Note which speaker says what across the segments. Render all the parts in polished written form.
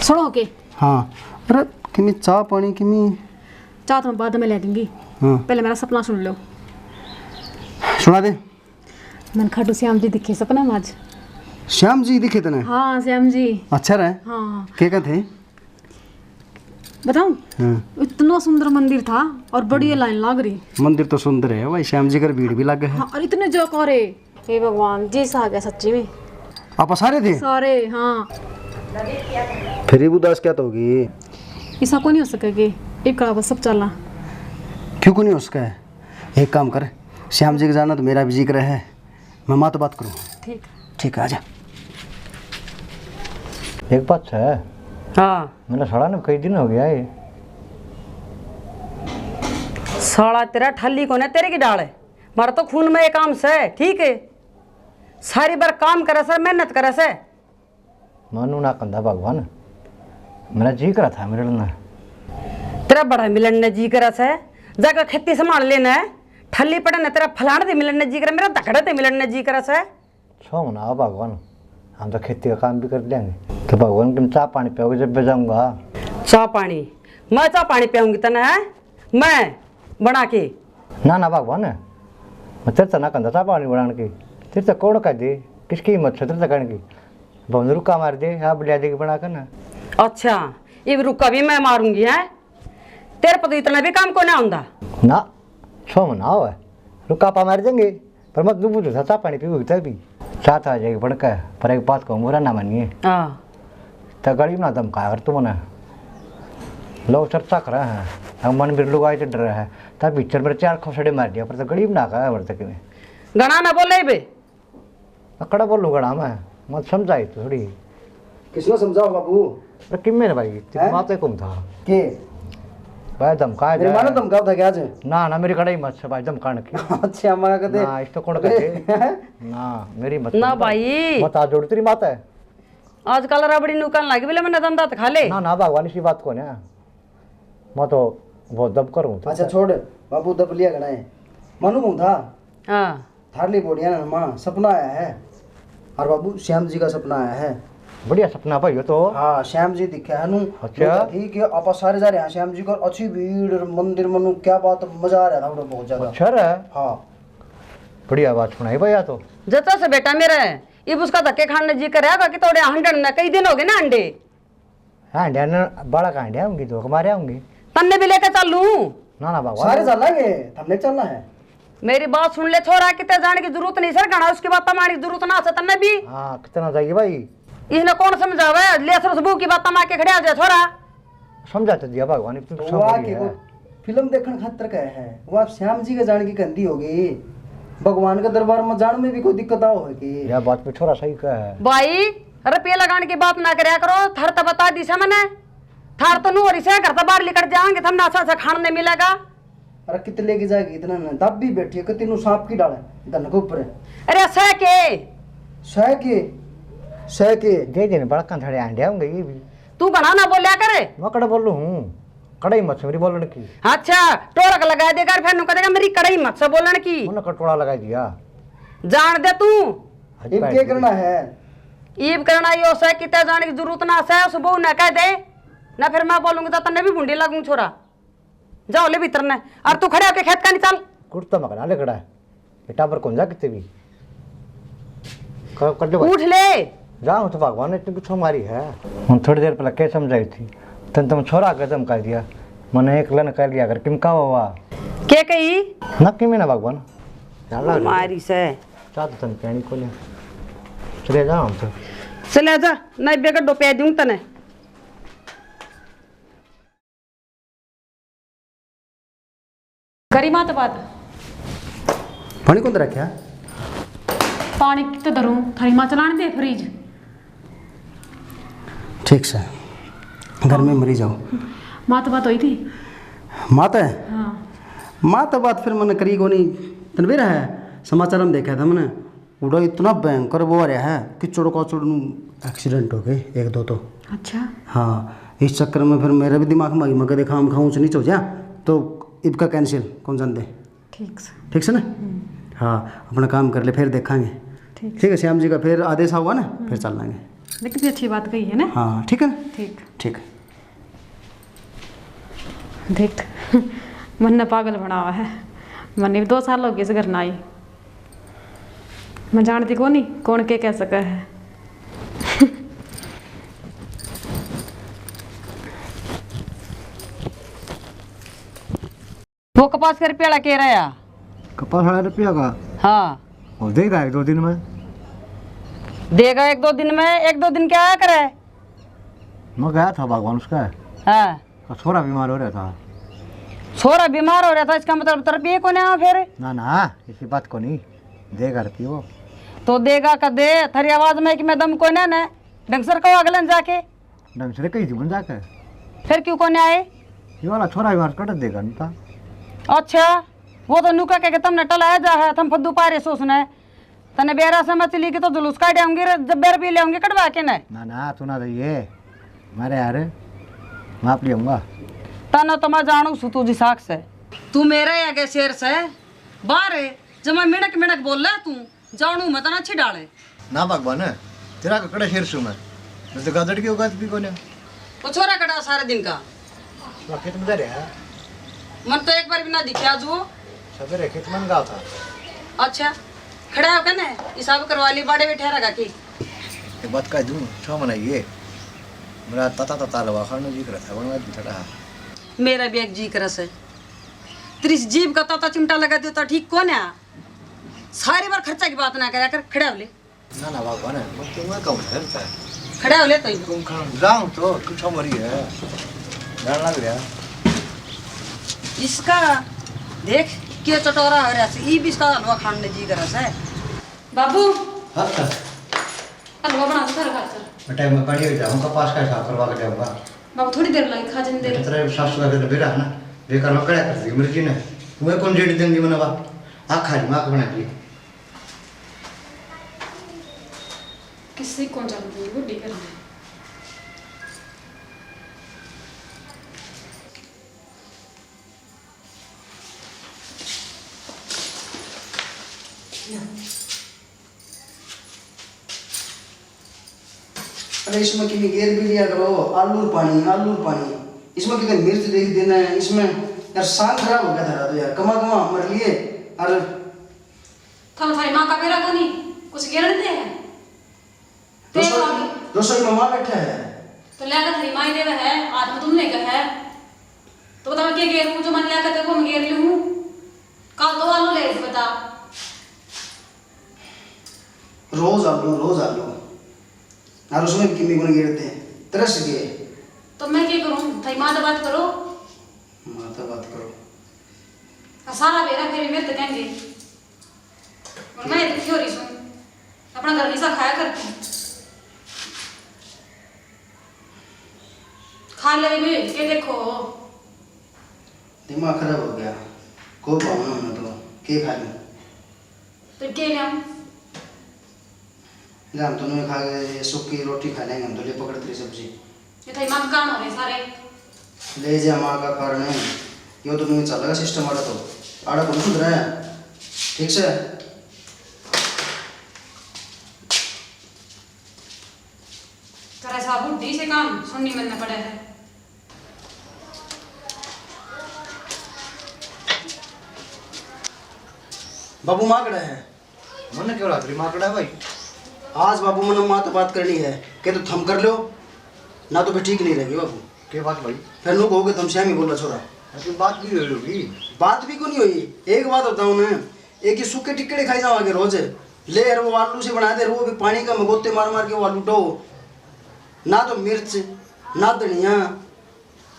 Speaker 1: सुनो के
Speaker 2: हाँ अरे किमी चाह पानी किमी
Speaker 1: चाह तो मैं बाद में ले दूंगी।
Speaker 2: हाँ
Speaker 1: पहले मेरा सपना सुन लो।
Speaker 2: सुना दे।
Speaker 1: मन खाटू श्याम जी दिखे सपना में आज।
Speaker 2: श्याम जी दिखे तने?
Speaker 1: हाँ श्याम जी।
Speaker 2: अच्छा रहे?
Speaker 1: हाँ।
Speaker 2: क्या थे?
Speaker 1: बताऊं?
Speaker 2: हाँ।
Speaker 1: इतना सुंदर मंदिर था और बड़ी लाइन लग रही।
Speaker 2: मंदिर तो सुंदर है भाई, श्याम जी का भीड़ भी लग गए है।
Speaker 1: हाँ, और इतने जो करे हे भगवान जी सा गया सच्ची में।
Speaker 2: आप सारे थे?
Speaker 1: सारे हाँ।
Speaker 2: फिर ये उदास क्या तो होगी?
Speaker 1: ऐसा को नहीं हो सकेगी एक कड़ा सब चलना।
Speaker 2: क्यों को नहीं हो सका है? एक काम कर, श्याम जी के जाना तो मेरा भी जिक्र है, मैं माँ तो बात करूँ।
Speaker 1: ठीक
Speaker 2: ठीक है आजा।
Speaker 3: एक बात है।
Speaker 4: हाँ
Speaker 3: मैंने सड़ा ना कई दिन हो गया है।
Speaker 4: साला तेरा ठल्ली को ना तेरे की डाल है, मारा तो खून में एक काम से ठीक है। सारी बार काम करे से मेहनत करे से
Speaker 3: मानू ना कंधा भगवान, मेरा जी करा था मेरे लिए।
Speaker 4: तेरा बड़ा मिलन ने जी करे से जाकर खेती संभाल लेना है। ठल्ली पड़े ना तेरा फलाना दे मिलन ने जी करे, मेरा धकड़े दे मिलन ने जी करे से।
Speaker 3: छो मना भगवान, हम तो खेती का काम भी कर लेंगे। तो भगवान तुम चाह पानी पियोगे जब मैं जाऊँगा?
Speaker 4: चाह पानी? मैं चाह पानी पियाऊंगी तने है मैं बना के?
Speaker 3: ना ना भगवान, मैं तेरे से ना कंधा चाह पानी बनाने की। तेरे से कौन कह दे किसकी हिम्मत है तेरे से कहने की? भवन रुका मार दे आप लिया देगी बना कर ना।
Speaker 4: अच्छा ये रुका भी मैं मारूंगी है? तेरे पर तो इतना भी काम को ना आंदा
Speaker 3: ना। छो मना हो रुका पा मार देंगे, पर मत डूबू तो चाह पानी पीओगी तभी चाह आ जाएगी बढ़कर। पर एक बात को बुरा ना मानिए,
Speaker 4: हाँ
Speaker 3: तो गरीब ना धमकाया कर तुमने। लोग चर्चा कर रहे हैं, हम मन भी लोग आए डर रहे हैं, तब पिक्चर मेरे 4 खोसड़े मार दिया। पर तो गरीब ना कहा मेरे तक में
Speaker 4: गणा ना बोले बे।
Speaker 3: अकड़ा बोलूँ गणा मैं मत समझाई तो थोड़ी।
Speaker 2: किसने समझाओ बाबू?
Speaker 3: अरे किम मेरे भाई तेरी बात है कम था
Speaker 2: के
Speaker 3: भाई धमकाया
Speaker 2: मेरे मानो धमकाओ था क्या आज?
Speaker 3: ना ना मेरी कड़ाई मत से भाई धमकाने की।
Speaker 2: अच्छा मां कहते
Speaker 3: ना इस तो कौन कहते ना मेरी मत
Speaker 4: ना भाई
Speaker 3: मत आज जोड़ तेरी बात है।
Speaker 4: आजकल रबड़ी नुकान लगी बोले मैंने दम दात खा ले।
Speaker 3: ना ना भगवान इसी बात को ना मैं तो बहुत दब करूँ।
Speaker 2: अच्छा छोड़ बाबू, दब लिया गड़ा है मानू कहूँ था।
Speaker 4: हाँ
Speaker 2: थारली बोलिया ना माँ, सपना आया है और बाबू श्याम जी का सपना आया है।
Speaker 3: बढ़िया सपना भाई तो।
Speaker 2: हाँ श्याम जी दिखे है नू।
Speaker 3: अच्छा
Speaker 2: ठीक है आप सारे जा रहे हैं श्याम जी को, अच्छी भीड़ मंदिर मनु क्या बात, मजा आ रहा था बहुत ज्यादा।
Speaker 3: अच्छा है
Speaker 2: हाँ
Speaker 3: बढ़िया बात सुनाई भैया तो।
Speaker 4: जता से बेटा मेरा है ये उसका धक्के खाने जी करेगा कि तोड़े हंडन ना कई दिन हो गए ना अंडे।
Speaker 3: हाँ इंडिया बड़ा कहाँ इंडिया होंगी तो हमारे आऊंगी।
Speaker 4: तन्ने भी लेकर चल लूं?
Speaker 3: ना ना भगवान
Speaker 2: सारे चलेंगे, हमने चलना है।
Speaker 4: मेरी बात सुन ले छोरा, कितने जाने की जरूरत नहीं सर गाना उसकी बात मारने की जरूरत ना से तन्ने भी।
Speaker 3: हाँ कितना चाहिए भाई?
Speaker 4: इसने कौन समझावे ले सर सबू की बात मार के खड़े आ जाए छोरा।
Speaker 3: समझा तो दिया भगवान तुम
Speaker 2: तो वहाँ की वो फिल्म देखने खातर का है वो, आप श्याम जी के जाने की गंदी होगी। भगवान के दरबार में जाने में भी कोई दिक्कत आओ है कि
Speaker 3: यह बात पे छोरा सही कहा है
Speaker 4: भाई। रुपये लगाने की बात ना करया करो, थर तो बता दी से मैंने। थार तो नू से घर तो बाहर लेकर जाएंगे थम ना सा खाने नहीं मिलेगा।
Speaker 2: अरे कितने लेके जाएगी इतना ना, दब भी बैठी है कि तीनों सांप की डाले धन के ऊपर।
Speaker 4: अरे सह के
Speaker 2: सह के
Speaker 3: दे देने बड़ा कंधड़े आंडे होंगे ये भी।
Speaker 4: तू बना ना बोलिया करे।
Speaker 3: मैं कड़ा बोल हूँ कड़ाई मत से मेरी बोलने की।
Speaker 4: अच्छा टोरक लगा देगा फिर नु कहेगा मेरी कड़ाई मत से बोलने की।
Speaker 3: उन्होंने कटोरा लगा दिया।
Speaker 4: जान दे तू
Speaker 2: अब क्या करना है?
Speaker 4: ईब करना यो से कितने जाने की जरूरत ना से सुबह ना कह दे ना, फिर मैं बोलूंगी तो तन्ने भी भूंडी लगूंगी छोरा। जाओ ले भीतर ने और तू खड़े होके खेत का निकाल।
Speaker 3: कुर्ता मकना ले खड़ा है बेटा पर कौन जा कितने भी कर दे
Speaker 4: उठ ले।
Speaker 3: जाऊँ तो भगवान ने इतनी कुछ हमारी है। हम थोड़ी देर पहले क्या समझाई थी तन तुम छोरा कदम कर दिया मैंने एक लन कर लिया कर किम का हुआ
Speaker 4: के कही
Speaker 3: न कि में ना भगवान
Speaker 4: मारी से
Speaker 3: चाह तो तन कहनी को नहीं चले जाओ हम तो
Speaker 4: चले जा नहीं बेगर डोपे दूं तने।
Speaker 1: करी मात बात
Speaker 2: पानी कौन रखा?
Speaker 1: पानी तो धरूं थारी माँ चलाने दे फ्रिज।
Speaker 2: ठीक से घर में मरी जाओ।
Speaker 1: मात बात हुई थी?
Speaker 2: मात है
Speaker 1: हाँ
Speaker 2: मात बात फिर मैंने करी को नहीं तनवीर है। समाचार में देखा था मैंने उड़ा इतना भयंकर वो आ रहा है कि चोड़ का चोड़ एक्सीडेंट हो गए एक दो तो।
Speaker 1: अच्छा
Speaker 2: हाँ इस चक्कर में फिर मेरे भी दिमाग में आई मगर देखा हम खाऊँ नीच हो जा तो इब का कैंसिल कौन जान दे। ठीक से ना? हाँ अपना काम कर ले फिर देखेंगे। ठीक है श्याम जी का फिर आदेश हुआ ना फिर चल लेंगे।
Speaker 1: कितनी अच्छी बात कही है ना।
Speaker 2: हाँ ठीक है ना।
Speaker 1: ठीक
Speaker 2: ठीक है।
Speaker 1: देख मन ने पागल बना हुआ है। मैंने भी 2 साल हो गए इस घर ना आई। मैं जानती को नहीं कौन के कह सका है।
Speaker 4: वो कपास का रुपया के रहा है।
Speaker 3: कपास वाला रुपया का
Speaker 4: हाँ
Speaker 3: और देगा 1-2 दिन में।
Speaker 4: देगा 1-2 दिन में। 1-2 दिन क्या आया करे।
Speaker 3: मैं गया था भगवान उसका,
Speaker 4: हाँ
Speaker 3: छोरा बीमार हो रहा था।
Speaker 4: छोरा बीमार हो रहा था, इसका मतलब रुपये को नहीं फिर
Speaker 3: ना इसी बात को नहीं देगा रुपये वो।
Speaker 4: तो देगा का दे। थारी आवाज में कि मैं दम को ना ढंग से कहो अगलन जाके
Speaker 3: ढंग से कही थी बन जाकर
Speaker 4: फिर क्यों को आए।
Speaker 3: ये वाला छोरा बीमार कट देगा नहीं था।
Speaker 4: अच्छा वो तो नुका के तुमने टलाया जा है। तुम फद्दू पारे सोचने तने बेरा से मछली की तो जुलूस काटे होंगे जब बेर भी ले होंगे कटवा के न।
Speaker 3: ना तू ना ये मारे यार माप लिया
Speaker 4: तना तो मैं जानू सु तुझी साख से। तू मेरे आगे शेर से बारे जब मैं मिनक मिनक बोल रहा तू जानू मैं तना अच्छी डाले
Speaker 3: ना भगवान तेरा कड़ा शेर सु मैं तो गादड़ की औकात भी कोने।
Speaker 4: वो छोरा कटा सारे दिन का
Speaker 3: खेत में दे रहा
Speaker 4: मन तो एक बार भी ना दिखा जो
Speaker 3: सवेरे खेत में गया था।
Speaker 4: अच्छा खड़ा हो ना हिसाब करवा ली बाड़े बैठे रखा की
Speaker 3: ये बात कह दूं छो मनाइए मेरा तता लवा खाने जी रहा था वहां भी खड़ा
Speaker 4: मेरा भी एक जी करस है। त्रिस जीव का तोता चिमटा लगा दो तो ठीक कौन है। सारी बार खर्चा की बात ना करा कर खड़ा हो ले।
Speaker 3: ना भगवान मैं क्यों मैं कहूं है
Speaker 4: खड़ा हो ले तो
Speaker 3: तुम खा जाऊं तो कुछ मरी है डर लग रहा
Speaker 4: इसका देख के चटोरा हो रहा है। ई भी इसका हलवा खाने जी करस है। बाबू
Speaker 3: हां
Speaker 1: हलवा बना दो घर चल।
Speaker 3: बेटा मैं पानी ले जाऊंगा पास का हिसाब करवा के जाऊंगा।
Speaker 1: बाबू थोड़ी देर लगी खा जन देर।
Speaker 3: तेरा सासू का तो बेरा ना बेकार में कड़ा कर दी मर्जी ने तुम्हें कौन जेडी देंगी मनवा आ खाली मां बना दी
Speaker 1: किसी कौन जानती है बुढ़ी घर में।
Speaker 2: अरे इसमें कि गेर भी लिया करो। आलू पानी इसमें कितने मिर्च देख देना है इसमें यार। सांग खराब हो गया था तो यार कमा मर लिए। अरे
Speaker 1: थाना थारी माँ का मेरा को नहीं कुछ गिर देते हैं तेल वाली
Speaker 2: रसोई में माँ बैठा है
Speaker 1: तो लेकर थारी माँ देवे है आज में तुमने कहा है तो बता मैं क्या गेर हूँ जो मन लेकर देखो मैं गेर ली हूँ। कल 2 आलू ले बता।
Speaker 2: रोज आलू और उसमें किमी गुण गिरते हैं तरस गए।
Speaker 1: तो मैं क्या करूँ थारी माँ से बात करो।
Speaker 2: माता बात करो
Speaker 1: सारा बेरा फिर मेरे तो कहेंगे और मैं दुखी हो रही हूँ अपना घर नहीं सा खाया करती खा ले भी ये देखो
Speaker 2: दिमाग खराब हो गया। को भावना होना तो के खा लूं
Speaker 1: तो क्या ले हम
Speaker 2: हम तो नहीं खा गए सूखी रोटी खा लेंगे हम तो ले पकड़ तेरी सब्जी
Speaker 1: ये थारी माँ काम हो रहे सारे
Speaker 2: ले जा माँ का कारण है यो तो नहीं चलेगा सिस्टम आड़ा तो आड़ा को सुध रहा है ठीक से।
Speaker 1: तेरा सा बुढ़ी से काम सुननी मिलना पड़ा है।
Speaker 2: बाबू माँ कड़ा है
Speaker 3: मन क्यों रात्रि मां कड़ा भाई
Speaker 2: आज बाबू मन माँ तो बात करनी है कि तो थम कर लो ना तो फिर ठीक नहीं रहेगी बाबू।
Speaker 3: के बात भाई
Speaker 2: फिर लोग कहोगे तुम श्याम ही बोल रहा छोरा।
Speaker 3: ऐसी बात भी होगी
Speaker 2: बात भी क्यों नहीं हुई। एक बात बताऊँ मैं एक ही सूखे टिक्कड़े खाई जाओगे रोज ले यार वो आलू से बना दे वो भी पानी का मगोते मार के वो आलू डो ना तो मिर्च ना धनिया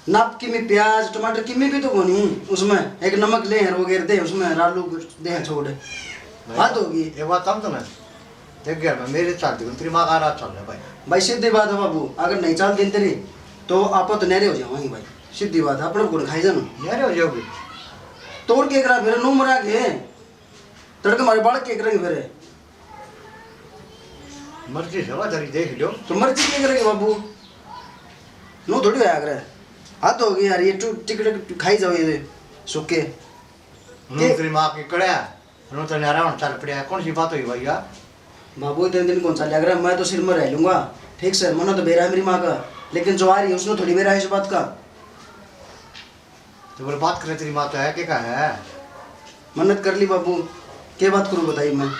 Speaker 2: ना किमी प्याज टमाटर किमी भी तो को नहीं उसमें एक नमक ले वो घेर दे उसमें आलू दे छोड़ बात होगी।
Speaker 3: ये बात हम तो ना देख गया मैं मेरे साथ देखो तेरी माँ का रात चल रहा है भाई।
Speaker 2: भाई सीधी बात है बाबू अगर नहीं चाल दिन तेरी तो आप तो नहरे हो जाओगे भाई सीधी बात है अपने को खाई जाना
Speaker 3: यार हो जाओगे
Speaker 2: तोड़ के करा फिर नू मरा के तड़के मारे बाढ़ के करेंगे फिर
Speaker 3: मर्जी से तेरी देख लो
Speaker 2: तो मर्जी क्या करेंगे बाबू नो थोड़ी होया करे हाथ हो गई यार ये टिकट खाई जाओ ये सूखे
Speaker 3: तेरी माँ की कड़ा नो तो नारायण चल पड़ा कौन सी बात हुई भैया
Speaker 2: बाबू इतने दिन कौन सा लग रहा है मैं तो सिर में रह लूंगा ठीक से मना तो बेरा है मेरी माँ का, लेकिन जो आ रही है उसने थोड़ी बेरा है इस बात का।
Speaker 3: तो बोले बात करे तेरी माँ तो है क्या है?
Speaker 2: मन्नत कर ली बाबू, क्या बात करूँ बताइए मैं।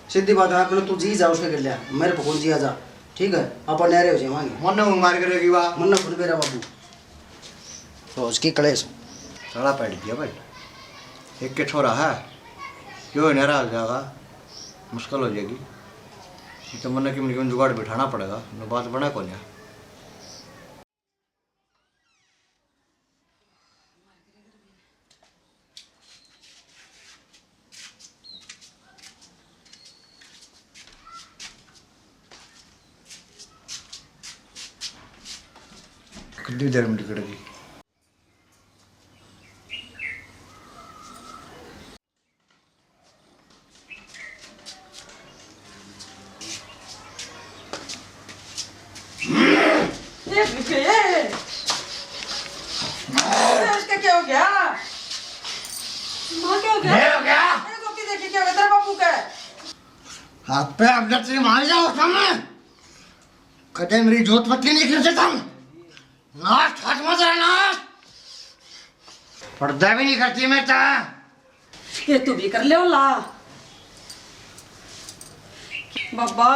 Speaker 2: सीधी बात है, अपने तू जी जा उसके कर लिया, मेरे को कौन जिया जा, ठीक है अपन नहरे हो जाए मांगे
Speaker 3: मन मार करेगी वाह।
Speaker 2: मन्ना खुद बेरा बाबू रोज की कलेश
Speaker 3: सड़ा पैट दिया भाई, एक के छोरा है क्यों नहरा हो जाएगा, मुश्किल हो जाएगी। ये तो मन की मुझे जुगाड़ बिठाना पड़ेगा, न बात बना कौन है। कितनी देर में टिकटेगी?
Speaker 4: इसका क्या हो गया? माँ क्या हो गया?
Speaker 3: हो गया
Speaker 4: अरे गोपी देखी क्या हो गया तेरे बापू का?
Speaker 3: हाथ पे अपने तेरी मार जाओ सामने, कदे मेरी जोत बत्ती नहीं खींचे तुम, नाश हाथ मत नाश, पर्दा भी नहीं करती मैं तो।
Speaker 4: ये तू भी कर ले ला बाबा,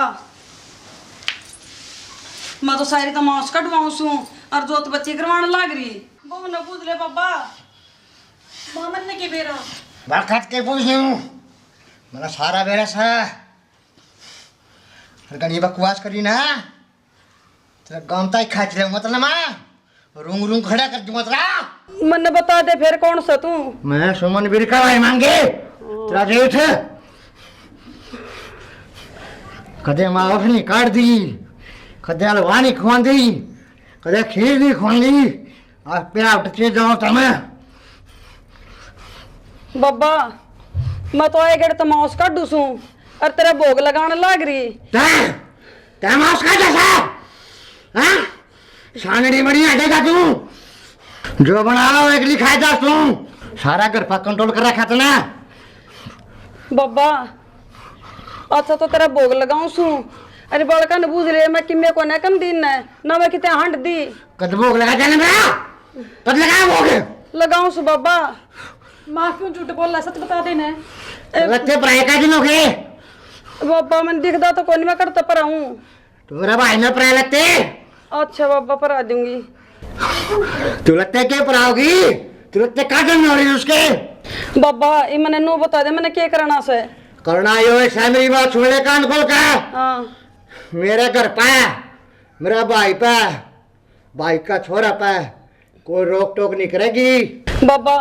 Speaker 4: मैं तो सारी तमाश कटवाऊं सू और जोत बच्ची करवाने लाग रही। वो न पूछ ले बाबा, मोहम्मद ने के बेरा
Speaker 3: बरकत के पूछ लूं, मेरा सारा बेरस है। अगर ये बकवास करी ना तेरा गांवता ही खाच ले मतलब मैं रूंग रूंग खड़ा कर दूं मतलब।
Speaker 4: मन बता दे फिर कौन सा तू?
Speaker 3: मैं सुमन बिरका भाई मांगे तेरा जेठ कदे माँ नहीं काट दी, कदे हलवा नहीं खुआ दी, कदे खीर नहीं खुआ दी, आज प्यार उठते जाओ तुम्हें।
Speaker 4: बाबा मैं तो आए गए तमाश काटू सू और तेरा भोग लगाने लाग रही।
Speaker 3: तमाश का जैसा हाँ शानड़ी बड़ी हटेगा तू, जो बनाओ एक लिखाए जा तू, सारा घर पर कंट्रोल कर रखा था ना।
Speaker 4: बाबा अच्छा तो तेरा भोग लगाऊं सू, अरे बड़का न बूझ ले मैं किमे को न कम दिन ना मैं कितने हंड दी।
Speaker 3: कद भोग लगा जाने मेरा, कद लगा भोग
Speaker 4: लगाऊं सू बाबा।
Speaker 1: माँ क्यों झूठ बोल रहा, सच बता देना।
Speaker 3: लगते प्राय का दिन हो गए
Speaker 4: बाबा मैंने दिखदा तो कोई मैं करता पर हूँ।
Speaker 3: तुम्हारा भाई में प्राय लगते।
Speaker 4: अच्छा बाबा पर आ दूंगी।
Speaker 3: तू लगते क्या पराओगी, तू लगते क्या करने हो रही उसके।
Speaker 4: बाबा ये मैंने नो बता दे मैंने क्या करना से।
Speaker 3: करना यो है मेरी बात सुन ले कान खोल का।
Speaker 4: हाँ
Speaker 3: मेरे घर पे मेरा भाई पे, भाई का छोरा पे कोई रोक टोक नहीं करेगी।
Speaker 4: बाबा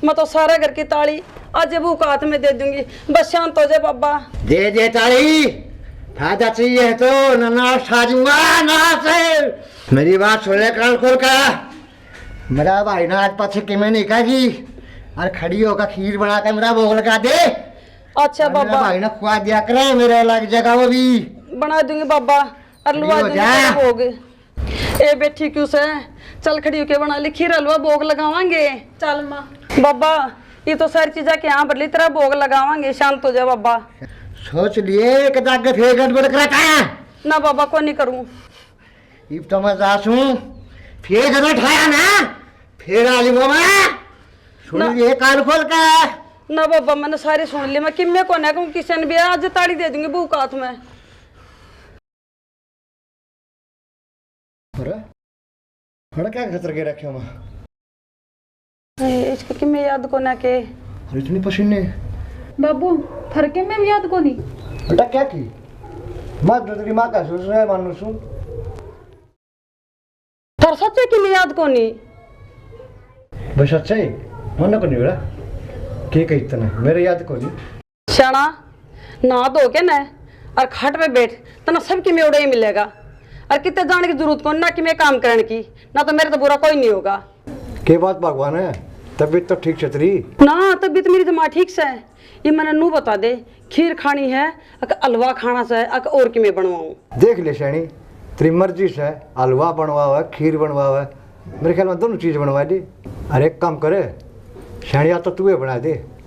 Speaker 4: मैं तो सारा घर की ताली आज भूख हाथ में दे दूंगी, बस शांत हो जाए बाबा।
Speaker 3: दे ताली, फायदा चाहिए तो नाश खा दूंगा ना से। मेरी बात सुन ले कान खोल का, मेरा भाई ना आज पाछे कि मैं नहीं कहेगी और खड़ी होकर खीर बना कर मेरा भोग लगा दे।
Speaker 4: अच्छा
Speaker 3: मेरा
Speaker 4: बाबा
Speaker 3: भाई ना खुआ दिया करे, मेरे अलग जगह वो भी
Speaker 4: बना दूंगी बाबा और लुआ दूंगी तेरा भोग। ए बैठी क्यों से, चल खड़ी होके बना ली खीर हलवा भोग लगावांगे।
Speaker 1: चल माँ।
Speaker 4: बाबा ये तो सारी चीजें के यहाँ पर ली तेरा भोग लगावांगे, शांत हो जा बाबा।
Speaker 3: सोच लिए कि जाके फिर गड़बड़ कराता है
Speaker 4: ना बाबा को नहीं करूँ।
Speaker 3: इब तो मैं जासूं फिर गड़बड़ ठाया ना फिर आली वो मैं सुन लिए कान खोल का।
Speaker 4: ना बाबा मैंने सारी सुन ली, मैं किम्मे को ना कहूँ किसी ने भी आज ताड़ी दे दूंगी भूख हाथ में।
Speaker 3: हड़ा क्या खतर के रखे मैं
Speaker 4: इसको किम्मे याद को ना के।
Speaker 3: इतनी पसीने
Speaker 1: बाबू फरके में भी याद को नहीं।
Speaker 3: बेटा क्या की मत तेरी माँ का सोच रहा है मानो सुन
Speaker 4: तर सच्चे किम्मे याद को नहीं।
Speaker 3: बस अच्छा ही मन को नहीं बेटा के कही इतना मेरे याद को नहीं।
Speaker 4: शाना ना धो के ना और खाट पे बैठ तना सब किम्मे उड़ा ही मिलेगा और कितने जाने की जरूरत को ना कि मैं काम करने की, ना तो मेरे तो बुरा कोई नहीं होगा।
Speaker 3: के बात भगवान है तबीयत तो ठीक चतरी
Speaker 4: ना तबीयत मेरी दिमाग ठीक से है। ये मैंने नू बता दे खीर खानी है अगर हलवा खाना से अगर और कि मैं बनवाऊं।
Speaker 3: देख ले शैनी तेरी मर्जी से हलवा बनवा हुआ खीर बनवा हुआ मेरे ख्याल में दोनों चीज बनवा दी। अरे एक काम करे शैनी या तो तू बना दे